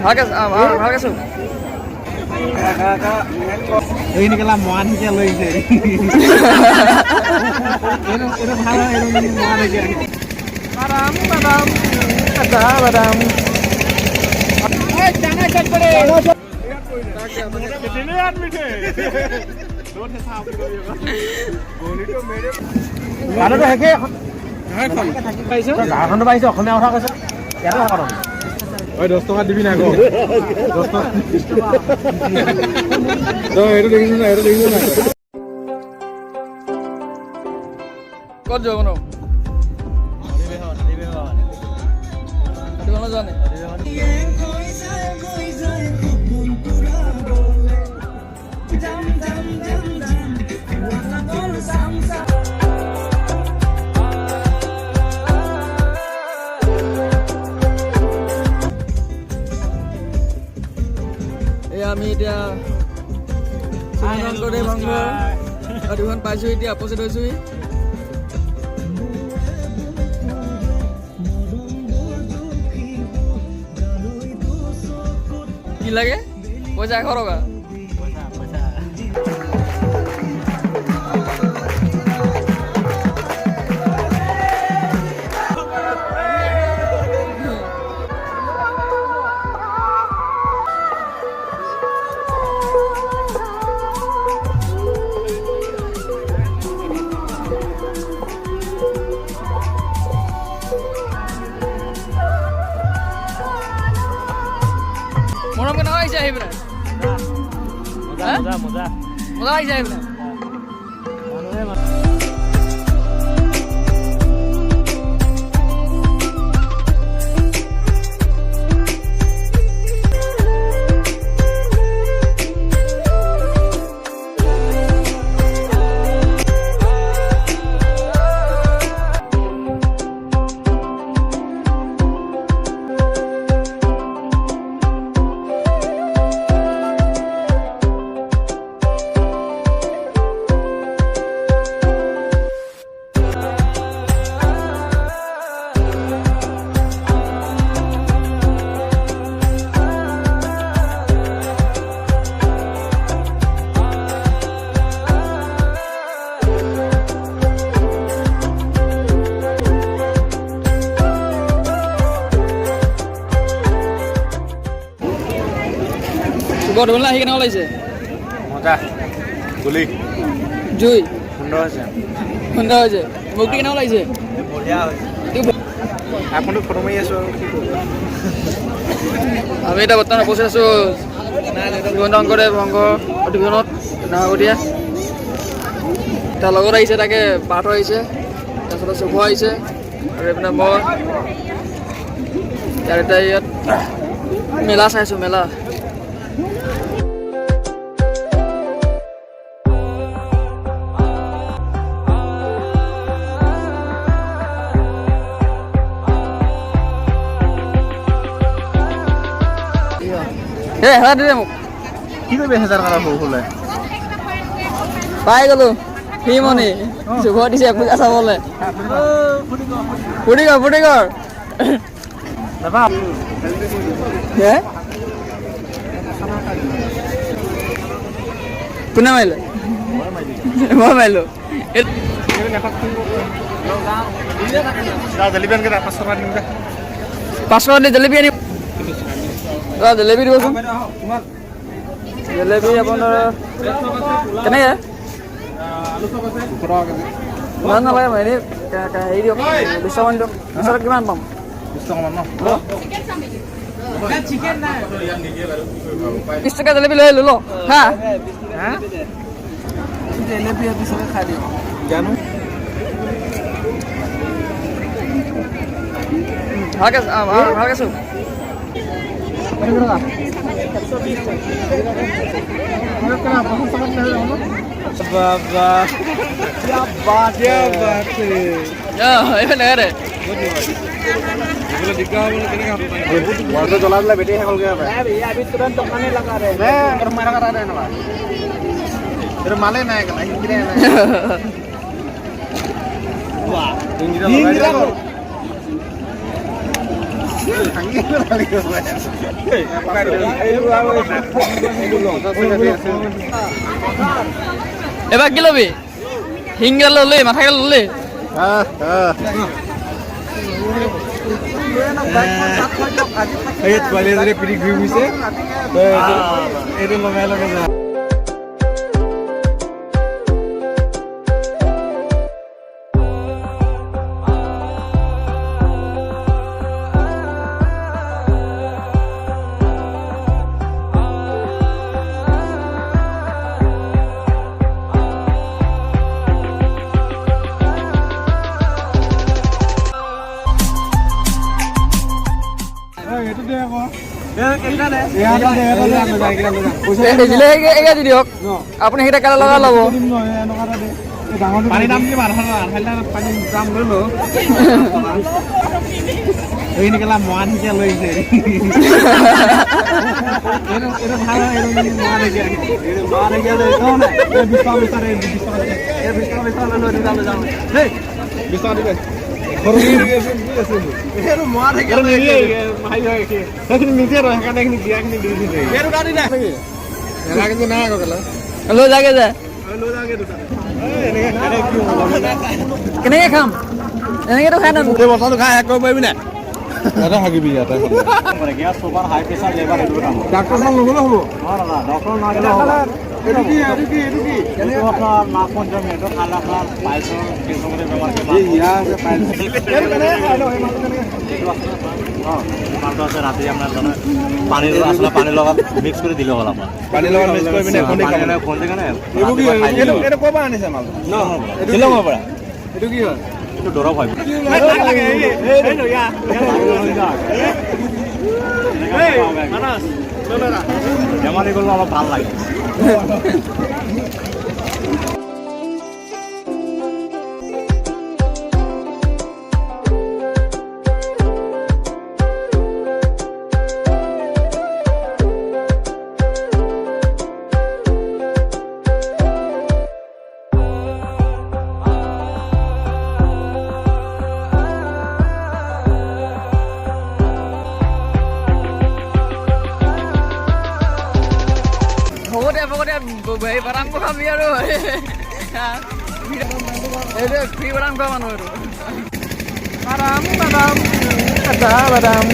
ভালকে আছো। ini kan lamuan sih lo ini. Itu mahal ini mahal aja. Badam, ada badam. jangan cepet. Kedilian मीठे. Road से साफ करो ये. गोली तो मेरे. गाना तो है के. পাইছো গাখনটো পাইছো অসমীয়া কথা কৈছে ইয়াতে কথা ঐ 10 টকা দিবি না গো 10 টকা তো এটা দেখিছ না ক'ত যাব ন জানে আমি এতিয়া শংকৰদেৱ সংঘৰ দুখন পাইছো এতিয়া অপজিট হৈছো কি লাগে পইচা 100 টকা মৰম কেনেকুৱা আহিছে আহি পেলাই মজা আহিছে আহি পেলাই গধূলি আহি কেনেকুৱা লাগিছে মজা গুলি জুই সুন্দৰ আছে মুক্তি কেনেকুৱা লাগিছে বঢ়িয়া হৈছে আপোনাক ফটো মাৰি আছো আৰু কি কৰিব আমি এতিয়া বৰ্তমান উপস্থিত আছো শংকৰদেৱ সংঘৰ অধিৱেশনত নাহৰকটীয়া তাৰ লগত আহিছে তাকে পাৰ্থ আহিছে তাৰপিছতে শুভ আহিছে আৰু এইপিনে মই ইয়াৰ এতিয়া ইয়াত মেলা চাইছো মেলা হেৰা দিলে মোক কি কৰিবি 1000 টকা সৰু হ'লে পাই গ'লো ফ্ৰী মনি শুভ দিছে পূজা চাবলৈ ফুটি কৰ দাদা কোনে মাৰিলে মই মাৰিলো জেলেপি আনকে 500 টকা দিম 500 টকা দি জেলেপি আনিম জেলেপি দিবচোন জেলেপি আপোনাৰ কেনেকৈ ইমান নালাগে হেৰি দিয়ক 20 টকামান দিয়ক 20 টকা কিমান পাম 20 টকামান ন 20 টকা জেলেপি লৈ আহিলোঁ হা জেলেপি পিছতে খাই দিওঁ জানো ভালকৈ আছোঁ बाबा क्या बात है এইফালে দে तो जला दिला बेटे है गया अभी तुरंत खाने लगा रहे हैं और मेरा करा रहे ना तेरे माले ना है इंगिरे ना वाह इंगिरा लगा এবার কি লবি হিংগা ললে মাথা গেল ললে এই ছোৱালী এজনী পিৰি ঘূৰি গৈছে এইটো লগাই লগাই যা দি দিয়ক আপুনি সেইটা কালে লগা ল'ব পানী দাম কি পানী দাম লৈ লো এইনিকেলা মৰা নিচিনা লৈ আহিছে এইটো ভাল লৈ যাগে যা কেনেকে খাম এনেকেতো খাই নানো বছৰটো খাই শেষ কৰিব পাৰিবি নাই ইয়াতে থাকিবি ইয়াতে চুগাৰ হাই প্ৰেছাৰ লেবাৰ এইবোৰ কাম ডাক্তৰখন ল'বলৈ হ'ব ডক্তৰ নাগিলে হ'ব এইটো কি মাছ পঞ্চম এইটো খালা খাল পাইছৰ কেঁচমতে বেমাৰ মালটো আছে ৰাতি আপোনাৰ পানীৰ আচলতে পানীৰ লগত মিক্স কৰি দিলে হ'ল আপোনাৰ পানীৰ লগত মিক্স কৰি পিনে খুন্দি কেনে এইটো ক'ৰ পৰা আনিছে মালটো শ্বিলঙৰ পৰা এইটো কি হয় এইটো দৰৱ হয় ধেমালি কৰিলে অলপ ভাল লাগে হেৰি বাদাম খাবি আৰু এইটো ফ্ৰী বাদাম খোৱা মানুহ এইটো বাদাম বাদাম কাঁচা বাদাম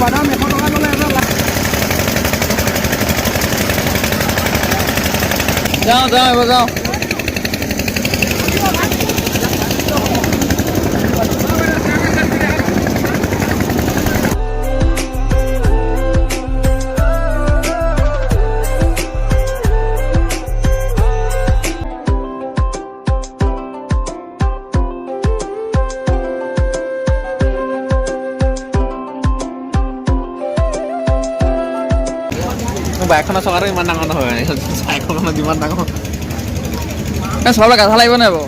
বাদাম 100 টকা ল'লে যাওঁ এবাৰ যাওঁ বাইকখনৰ চকাটো ইমান ডাঙৰ নহয় চাইকেলখনত যিমান ডাঙৰ চাবলৈ গাধা লাগিব নাই বাৰু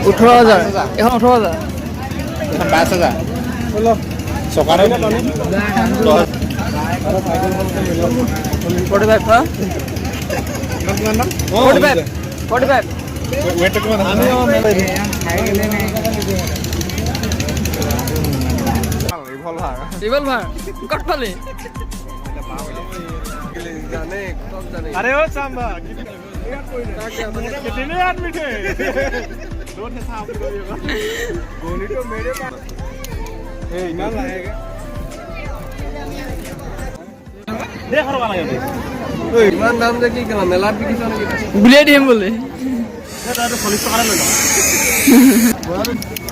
18,000 এখন 18,000 22,000 চকাটো 45 হা 45 ৱেট কিমান আছে ৰিভল ভাৰ ক'ত পালি अरे ओ सांबा कितने आदमी थे दो थे साहब गोली तो मेरे पास ए इतना लाएगा देख रहा लगे ओए इमान दाम दे की कला मेला भी किसान के बुलेट हम बोले এটা তো 40 টাকা লই না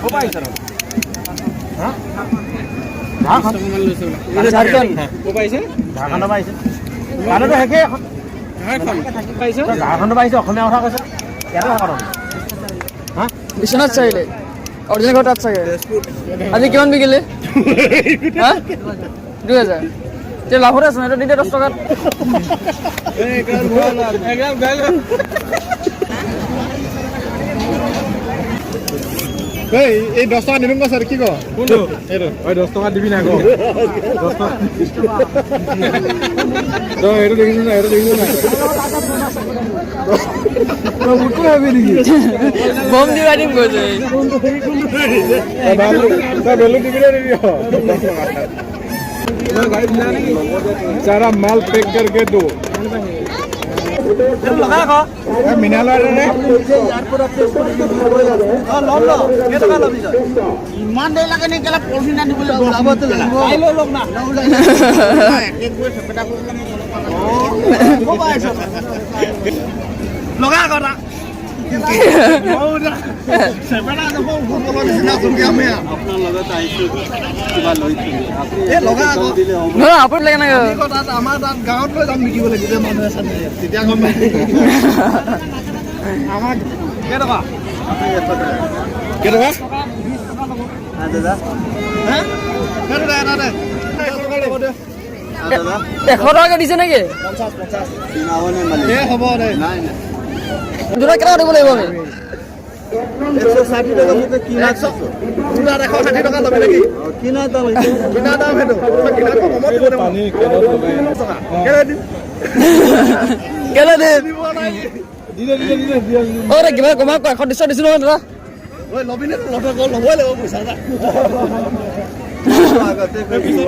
ও ভাই স্যার হ্যাঁ ঝাড়খণ্ড ও পাইছে ঝাড়খণ্ড পাইছে কানটো হেকে পাইছে ঝাড়খণ্ড পাইছে অসমীয়া কথা কৈছে ইয়াতে থাকা হা বিশ্বনাথ চাৰিআলি অৰিজিনেল ঘৰ তাত চাগে আজি কিমান বিকিলে হা 2000 তে লাভতে আছে এটা দিতে 10 টকাত এই 10 টকা দিম কৈছে কি ক কোনটো এইটো ঐ 10 টকা দিবি না ক 10 টকা তো এইটো দেখিছ না তো মুকু হবে নেকি বম দিবা দিম কৈছে তা বেলু দিবি না দিবি सारा माल पैक करके दो ইমান দেৰি লাগে নে কেলা পলিথিন আনিবলৈ লগা কথা নহয় আপুনি লাগে নাই আমাৰ তাত গাঁৱত লৈ যাম বিকিব লাগিব মানুহে চানে তেতিয়া গম আমাক কেইটকা কেটকা দাদা হ্যাঁ 100 টকাকে দিছে নেকি 50 হ'ব দে নাই নাই দুটা কেটকা দিব লাগিব আমি 160 টকা মতে কিনা 160 টকা ল'বি নেকি কিনা দাম সেইটো কিনা কমত দিব দে পানী কেনত লগাই কেলে দিম কেলে দে দিলে অ কিবা কমা 100 দিছো নহয় দাদা ঐ ল'বি নে ল'বই লাগিব পইচা এটা আগতে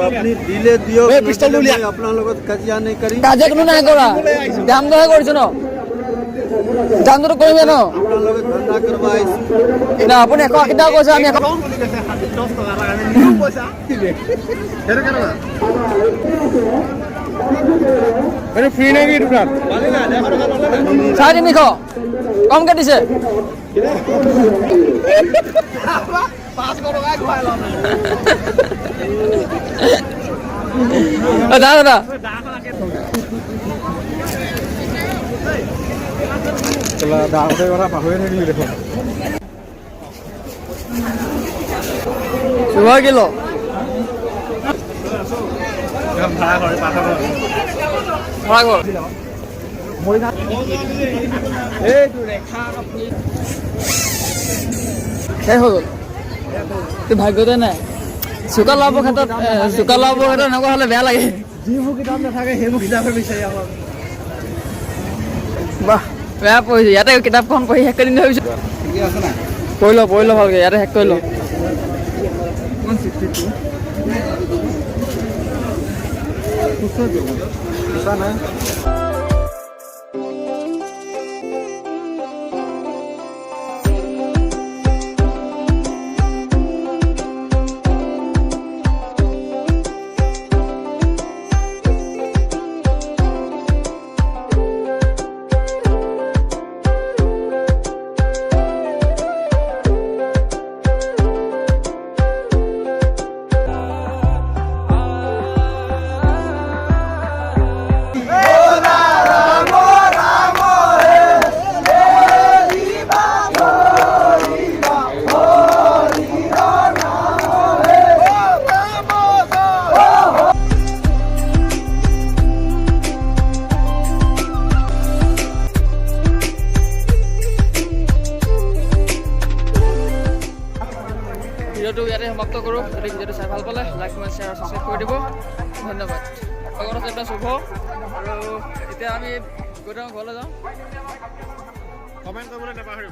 আপুনি দিলে দিয়ক পিস্তল উলিয়া আপোনাৰ লগত কাজিয়া নাই কৰি কাজিয়া কোনো নাই কৰা দাম দহে কৰিছো ন দাম দৰ কৰিবে ন আপোনাৰ লগত ধন্দা কৰিব আহিছো না আপুনি 180 টকা কৈছে আমি 10 টকা লাগে নিউ পইচা সেইটো কেনেকুৱা এইটো ফ্ৰী নে কি দোকান 350 কমকে দিছে 500 টকা খুৱাই ল'ম দাদা দাদা ডাঙৰ কথা পাহৰি থাকিলি দেখোন সুভা কিলো ভাড়া ঘৰ শেষ হৈ গ'ল তোৰ ভাগ্যতে নাই চোকা লাভৰ ক্ষেত্ৰত এনেকুৱা হ'লে বেয়া লাগে যিবোৰ কিতাপ নাথাকে সেইবোৰ কিতাপে বিচাৰি আহক বাহ বেয়া পঢ়িছে ইয়াতে কিতাপখন পঢ়ি শেষ কৰি দিম ভাবিছোঁ ঠিকে আছে না পঢ়ি ল ভালকৈ ইয়াতে শেষ কৰি ল 162 ভিডিঅ'টো ইয়াতে সমাপ্ত কৰোঁ যদি ভিডিঅ'টো চাই ভাল পালে লাইক কমেণ্ট শ্বেয়াৰ আৰু ছাবস্ক্ৰাইব কৰি দিব ধন্যবাদ লগত আছে এটা শুভ আৰু এতিয়া আমি গৈ থাকোঁ ঘৰলৈ যাওঁ কমেণ্ট কৰিবলৈ নাপাহৰিব